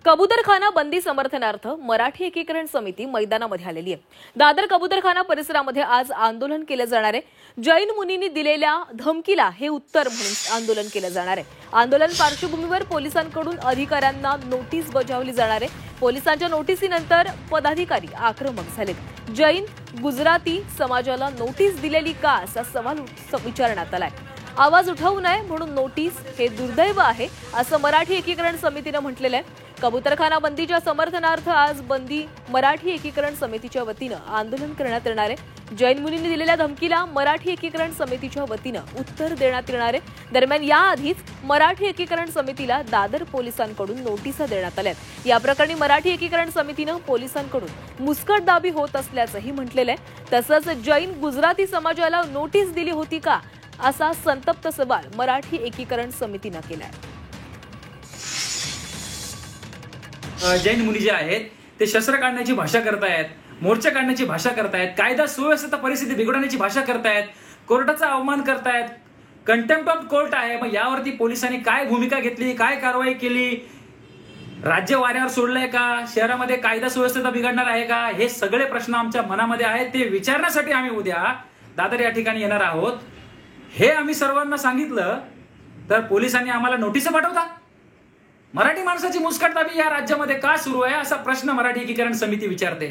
कबूतरखाना बंदी समर्थनार्थ मराठी एकीकरण समिती मैदानामध्ये आलेली आहे। दादर कबूतरखाना परिसरामध्ये आज आंदोलन केले जाणार आहे। जैन मुनींनी दिलेल्या धमकीला हे उत्तर म्हणून आंदोलन केले जाणार आहे। आंदोलन पार्श्वभूमीवर पोलिसांकडून अधिकाऱ्यांना नोटीस बजावली जाणार आहे। पोलिसांच्या नोटीसीनंतर पदाधिकारी आक्रमक झालेत। जैन गुजराती समाजाला नोटीस दिलेली का असा सवाल विचारण्यात आलाय। आवाज उठवू नये म्हणून नोटीस हे दुर्दैव आहे असं मराठी एकीकरण समितीने म्हटलेलं आहे। कबूतरखाना बंदीच्या समर्थनार्थ आज बंदी मराठी एकीकरण समितीच्या वतीनं आंदोलन करण्यात येणार आहे। जैन मुनींनी दिलेल्या धमकीला मराठी एकीकरण समितीच्या वतीनं उत्तर देण्यात येणार आहे। दरम्यान याआधीच मराठी एकीकरण समितीला दादर पोलिसांकडून नोटिसा देण्यात आल्यात। या प्रकरणी मराठी एकीकरण समितीनं पोलिसांकडून मुस्कटदाबी होत असल्याचंही म्हटलेलं आहे। तसंच जैन गुजराती समाजाला नोटीस दिली होती का असा संतप्त सवाल मराठी एकीकरण समितीनं केलाय। जैन मुनी जे आहेत ते शस्त्र काढण्याची भाषा करतायत, मोर्चा काढण्याची भाषा करतायत, कायदा सुव्यवस्था परिस्थिती बिघडवण्याची भाषा करतायत, कोर्टाचा अवमान करतायत, कंटेम्प्ट ऑफ कोर्ट आहे। मग यावरती पोलिसांनी काय भूमिका घेतली, काय कारवाई केली, राज्य वाऱ्यावर सोडलंय का, शहरामध्ये कायदा सुव्यवस्था बिघडणार आहे का, हे सगळे प्रश्न आमच्या मनामध्ये आहेत। ते विचारण्यासाठी आम्ही उद्या दादर या ठिकाणी येणार आहोत। हे आम्ही सर्वांना सांगितलं तर पोलिसांनी आम्हाला नोटीस पाठवता। मराठी माणसाची मुस्कटदाबी या राज्यामध्ये का सुरू आहे असा प्रश्न मराठी एकीकरण समिती विचारते।